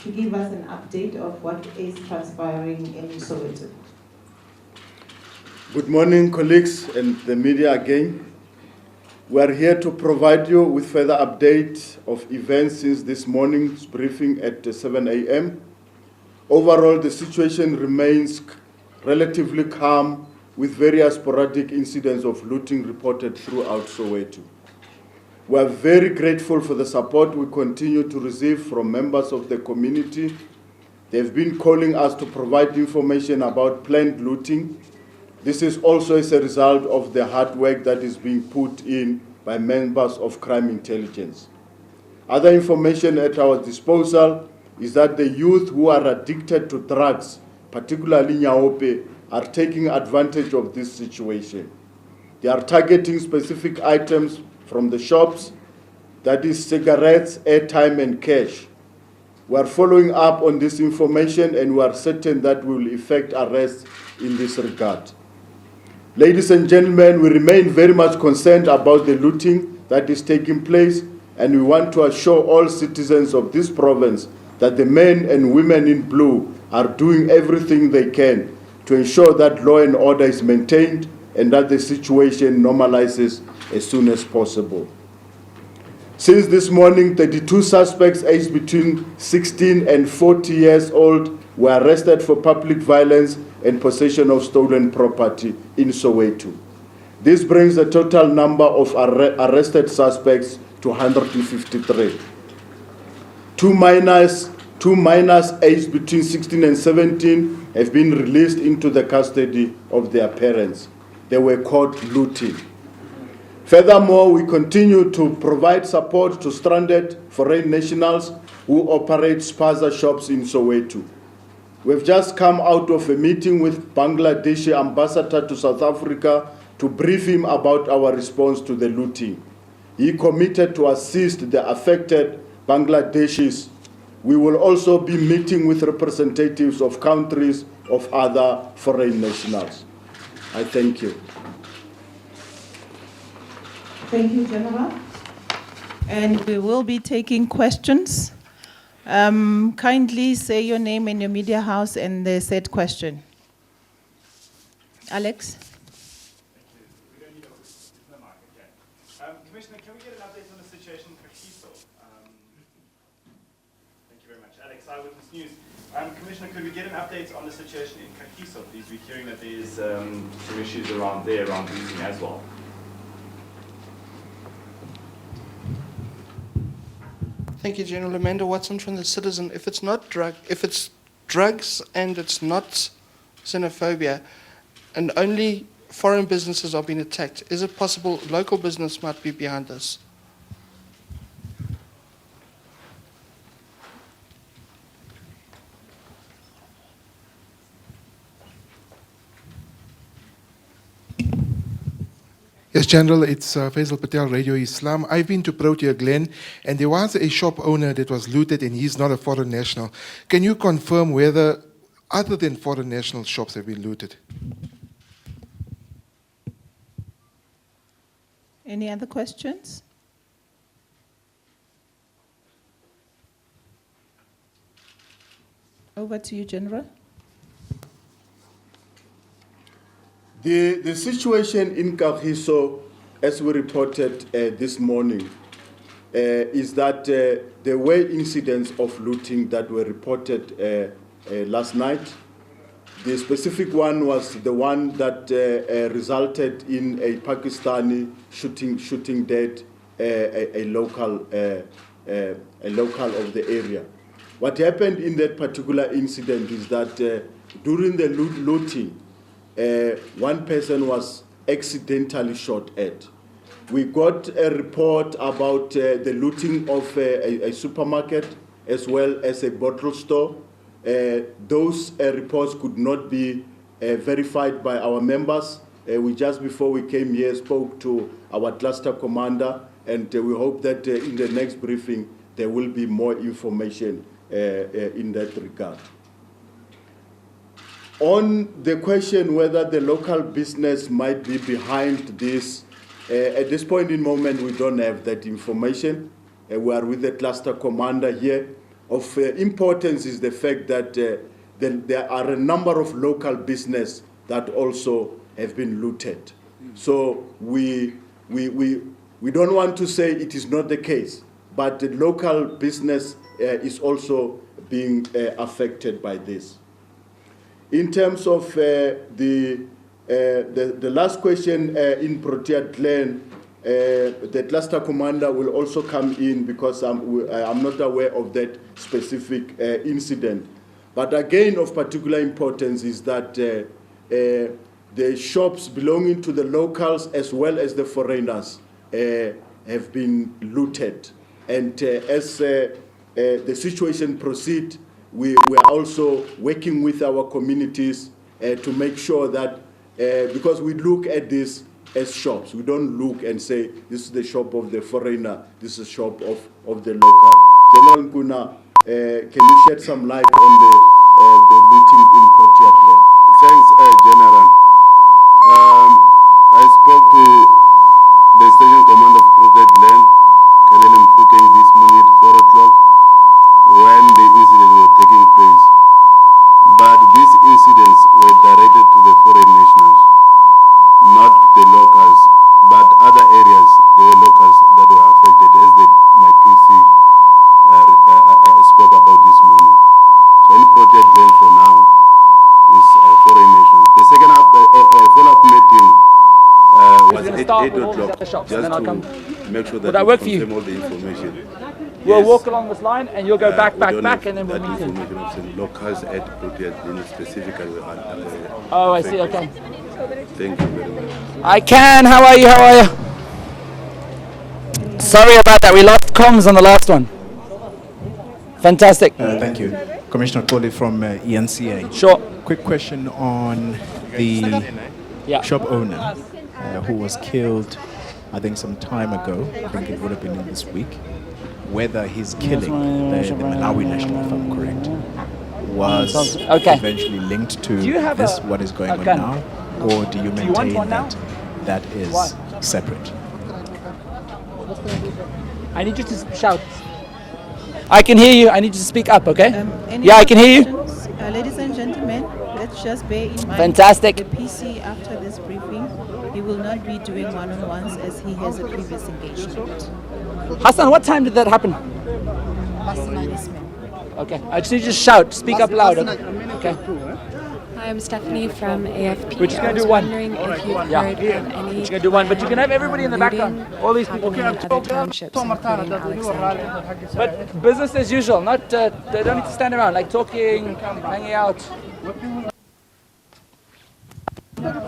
to give us an update of what is transpiring in Soweto. Good morning, colleagues and the media again. We are here to provide you with further updates of events since this morning's briefing at 7 a.m. Overall, the situation remains relatively calm, with various sporadic incidents of looting reported throughout Soweto. We are very grateful for the support we continue to receive from members of the community. They've been calling us to provide information about planned looting. This is also as a result of the hard work that is being put in by members of crime intelligence. Other information at our disposal is that the youth who are addicted to drugs, particularly Nyaope, are taking advantage of this situation. They are targeting specific items from the shops, that is cigarettes, airtime, and cash. We are following up on this information, and we are certain that we will effect arrests in this regard. Ladies and gentlemen, we remain very much concerned about the looting that is taking place, and we want to assure all citizens of this province that the men and women in blue are doing everything they can to ensure that law and order is maintained and that the situation normalizes as soon as possible. Since this morning, 32 suspects aged between 16 and 40 years old were arrested for public violence and possession of stolen property in Soweto. This brings the total number of arrested suspects to 153. Two minors aged between 16 and 17 have been released into the custody of their parents. They were caught looting. Furthermore, we continue to provide support to stranded foreign nationals who operate spaza shops in Soweto. We've just come out of a meeting with Bangladeshi ambassador to South Africa to brief him about our response to the looting. He committed to assist the affected Bangladeshis. We will also be meeting with representatives of countries of other foreign nationals. I thank you. Thank you, General. And we will be taking questions. Kindly say your name and your media house and the said question. Alex? Commissioner, can we get an update on the situation in Kagiso? Thank you very much. Alex, Eyewitness News. Commissioner, could we get an update on the situation in Kagiso, please? We're hearing that there's some issues around looting as well. Thank you, General. Amanda Watson from the Citizen. If it's drugs and it's not xenophobia, and only foreign businesses are being attacked, is it possible local business might be behind this? Yes, General, it's Faisal Patel, Radio Islam. I've been to Protea Glen, and there was a shop owner that was looted, and he's not a foreign national. Can you confirm whether other than foreign national shops have been looted? Any other questions? Over to you, General. The situation in Kagiso, as we reported this morning, is that there were incidents of looting that were reported last night. The specific one was the one that resulted in a Pakistani shooting dead a local of the area. What happened in that particular incident is that during the looting, one person was accidentally shot at. We got a report about the looting of a supermarket as well as a bottle store. Those reports could not be verified by our members. We just before we came here spoke to our cluster commander, and we hope that in the next briefing there will be more information in that regard. On the question whether the local business might be behind this, at this point in moment we don't have that information. We are with the cluster commander here. of importance is the fact that there are a number of local business that also have been looted. So we don't want to say it is not the case, but the local business is also being affected by this. In terms of the last question in Protea Glen, the cluster commander will also come in because I'm not aware of that specific incident. But again, of particular importance is that the shops belonging to the locals as well as the foreigners have been looted. And as the situation proceeds, we are also working with our communities to make sure that, because we look at this as shops, we don't look and say, this is the shop of the foreigner, this is the shop of the local. General Nkuna, can you shed some light on the meeting in Protea Glen? Thanks, General. I spoke to the station commander of Protea Glen, Colonel Mfuke, this morning at 4 o'clock when the incidents were taking place. But these incidents were directed to the foreign nationals, not the locals, but other areas, there were locals that were affected, as my PC spoke about this morning. So any Protea Glen for now is foreign nationals. The second follow-up meeting was at 8 o'clock, just to make sure that we confirm all the information. We'll Yes. walk along this line and you'll go back, We back, don't back, have and then we'll that meet him. information of some locals at Protea Glen specifically. Oh, I see, okay. Thank you very much. I can, how are you, how are you? Sorry about that, we lost comms on the last one. Fantastic. Thank you. Commissioner Koli from eNCA. Sure. Quick question on the Yeah. shop owner who was killed, I think some time ago. I think it would have been in this week. Whether his killing, the Malawi national, if I'm correct, was Okay. eventually linked to Do you have this, a- what is going a on gun? now, or do you Do you want maintain one now? that that is Why? separate? I need you to shout. I can hear you, I need you to speak up, okay? Any Yeah, I other can hear you. questions? Ladies and gentlemen, let's just bear in mind Fantastic. the PC after this briefing, he will not be doing one-on-ones as he has a previous engagement. Hassan, what time did that happen? Yes, ma'am. Okay, I just need you to shout, speak up loud, okay? Hi, I'm Stephanie from AFP. We're just gonna I was do one. wondering if you've Yeah. heard of any. We're gonna do one, but you can have everybody in the background. All these people happening can in other townships, including Alexandria. But business as usual, not, they don't need to stand around, like talking, hanging out.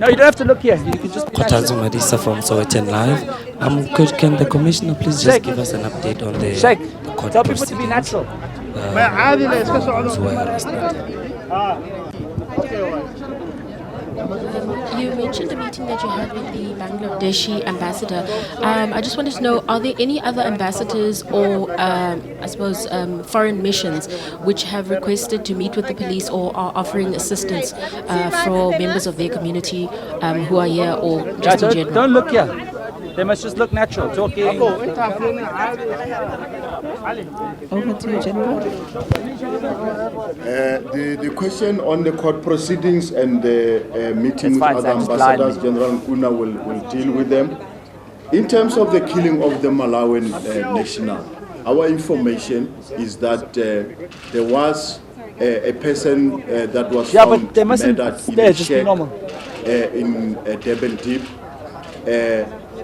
No, you don't have to look here, you can just be nice. Kotazu Madisa from Soweto Live. Can the commissioner please just Sheikh. give us an update on the Sheikh, court tell people to be proceedings, natural. those who were arrested? You mentioned the meeting that you had with the Bangladeshi ambassador. I just wanted to know, are there any other ambassadors or, I suppose, foreign missions which have requested to meet with the police or are offering assistance for members of their community who are here or Yeah, just in general? don't look here. They must just look natural, talking. Over to you, General. The question on the court proceedings and the meeting It's with fine, other thanks, ambassadors, blindly. General Nkuna will deal with them. In terms of the killing of the Malawian national, our information is that there was a person that was Yeah, found but they mustn't murdered in stare, a just be shed normal. in Durban Deep.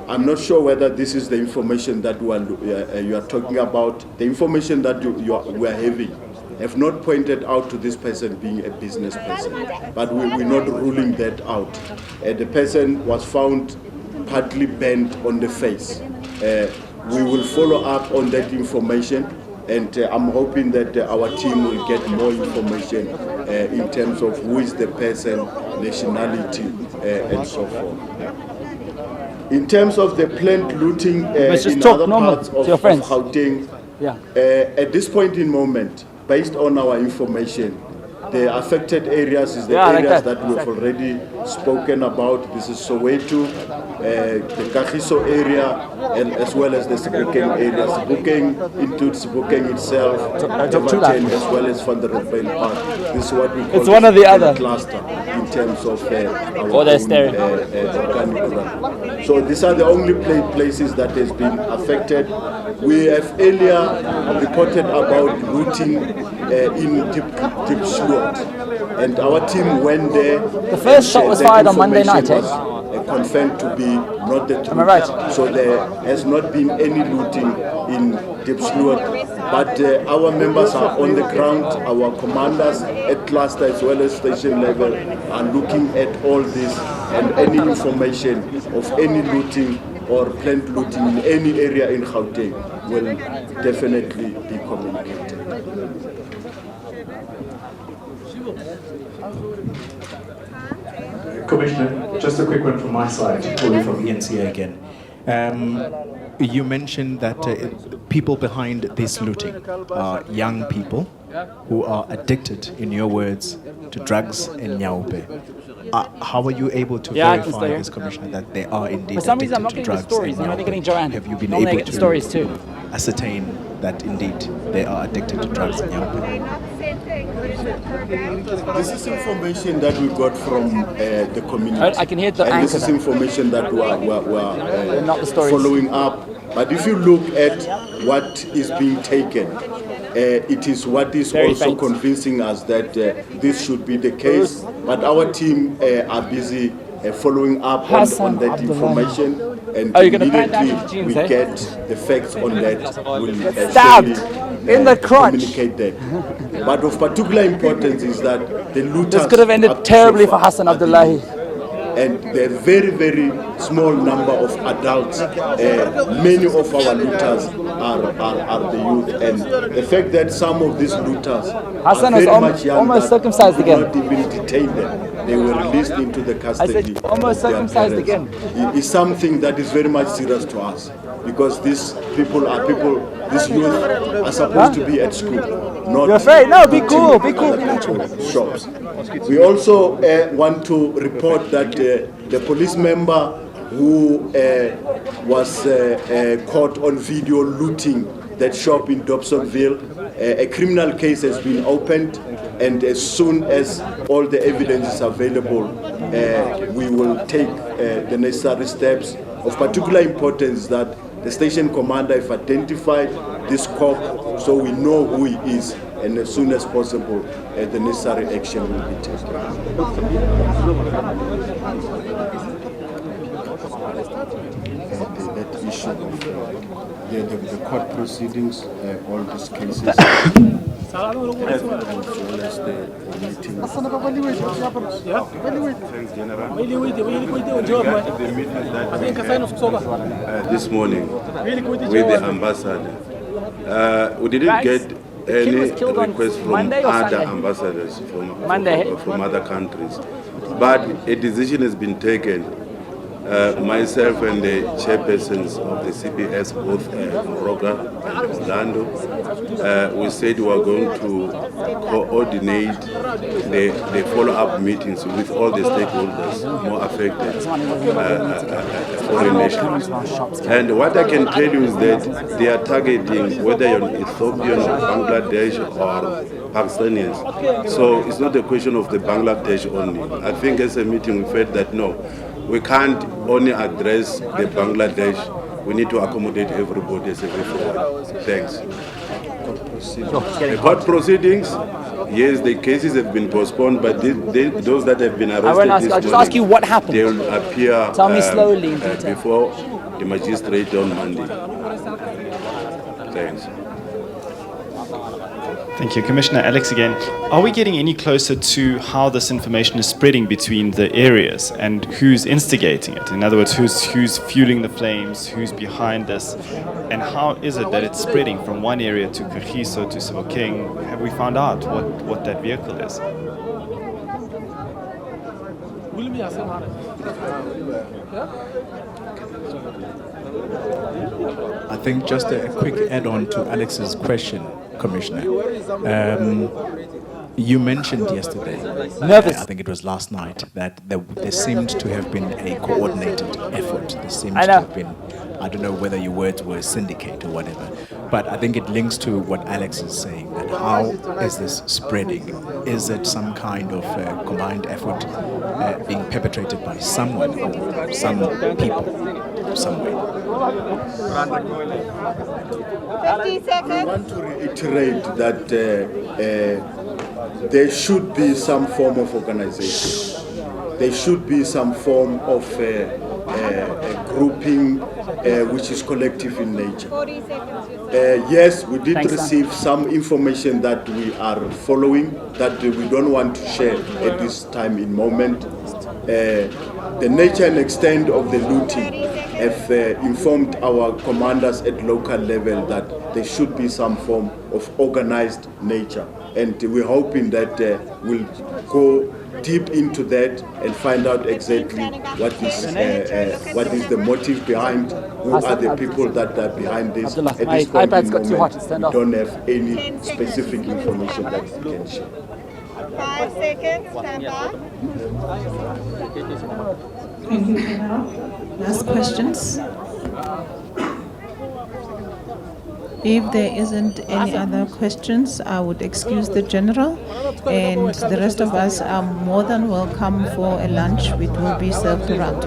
I'm not sure whether this is the information that you are talking about. The information that we are having have not pointed out to this person being a business person, but we're not ruling that out. The person was found partly bent on the face. We will follow up on that information, and I'm hoping that our team will get more information in terms of who is the person, nationality, and so forth. In terms of the planned looting Just in talk other normal parts to of your friends. Gauteng, Yeah. at this point in moment, based on our information, The affected areas is the areas that we've already spoken about. This is Soweto, the Kagiso area, and as well as the Sebokeng area. Sebokeng includes Sebokeng itself, Everton, as well as Van der Rupel Park. This is what we call It's one or the other. cluster in terms of our organic growth. So these are the only places that has been affected. We have earlier reported about looting in Deep Sloot, and our team went there. The first shot was fired on Monday night, was confirmed to be not the truth. Am I right? So there has not been any looting in Deep Sloot, but our members are on the ground. Our commanders at cluster as well as station level are looking at all this, and any information of any looting or planned looting in any area in Gauteng will definitely be communicated. Commissioner, just a quick one from my side, calling from eNCA again. You mentioned that people behind this looting are young people who are addicted, in your words, to drugs and nyaupe. How are you able to verify this, Commissioner, that they are indeed For some reason, addicted I'm not to getting the drugs stories. and I'm only nyaupe? getting Joanne. Have you been Normally I able get the to stories too. ascertain that indeed they are addicted to drugs and nyaupe? This is information that we got from the community. I can hear the and anchor this is there. information that we are not the stories. following up. But if you look at what is being taken, it is what is Very also faint. convincing us that this should be the case. But our team are busy following up on that information, and Oh, you're gonna pan down to the immediately jeans, we eh? get the facts on that. We'll Stabbed surely, in the crotch. communicate that. But of particular importance is that the looters This could have ended up terribly so for far Hassan are the Abdullahi. youth. And there are very, very small number of adults. Many of our looters are the youth. And the fact that some of these looters Hassan are was very much young, almost that circumcised we again. not even detain them. They were released into the custody. almost of their circumcised parents. again. It is something that is very much serious to us, because these youth are supposed to be at school. Not You're afraid? No, be not cool, in be cool, be agricultural shops. We also want to report that the police member who was caught on video looting that shop in Dobsonville, a criminal case has been opened, and as soon as all the evidence is available, we will take the necessary steps. Of particular importance that the station commander have identified this cop, so we know who he is, and as soon as possible, the necessary action will be taken. That issue of the court proceedings, all these cases, as well as the meeting. Thanks, General. Regarding the meeting that we had this morning with the ambassador, we didn't get any request from other ambassadors from other countries, but a decision has been taken. Myself and the chairpersons of the CPS, both Roga and Orlando, we said we are going to coordinate the follow-up meetings with all the stakeholders more affected foreign nations. And what I can tell you is that they are targeting whether you're Ethiopian or Bangladesh or Pakistanians. So it's not a question of the Bangladesh only. I think as a meeting we felt that no, we can't only address the Bangladesh, we need to accommodate everybody as a way forward. Thanks. The court proceedings, yes, the cases have been postponed, but those that have been arrested I won't ask, I'll just ask you what happened. They will appear Tell me slowly in detail. before the magistrate on Monday. Thanks. Thank you. Commissioner Alex again. Are we getting any closer to how this information is spreading between the areas and who's instigating it? In other words, who's fueling the flames, who's behind this, and how is it that it's spreading from one area to Kagiso to Sebokeng? Have we found out what that vehicle is? I think just a quick add-on to Alex's question, Commissioner. You mentioned yesterday, I think it was last night, that there seemed to have been a coordinated effort. There seemed to have been, I don't know whether your words were syndicate or whatever, but I think it links to what Alex is saying, that how is this spreading? Is it some kind of combined effort being perpetrated by someone or some people somewhere? 50 seconds. I want to reiterate that there should be some form of organization. There should be some form of a grouping which is collective in nature. 40 seconds. Yes, we did receive some information that we are following, that we don't want to share at this time in moment. The nature and extent of the looting have informed our commanders at local level that there should be some form of organized nature. And we're hoping that we'll go deep into that and find out exactly what is the motive behind, who are the people that are behind this. At this point in moment, we don't have any specific information that we can share. 5 seconds, stand by. Thank you, General. Last questions? If there isn't any other questions, I would excuse the General, and the rest of us are more than welcome for a lunch which will be served around.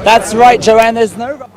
That's right, Joanne. There's no.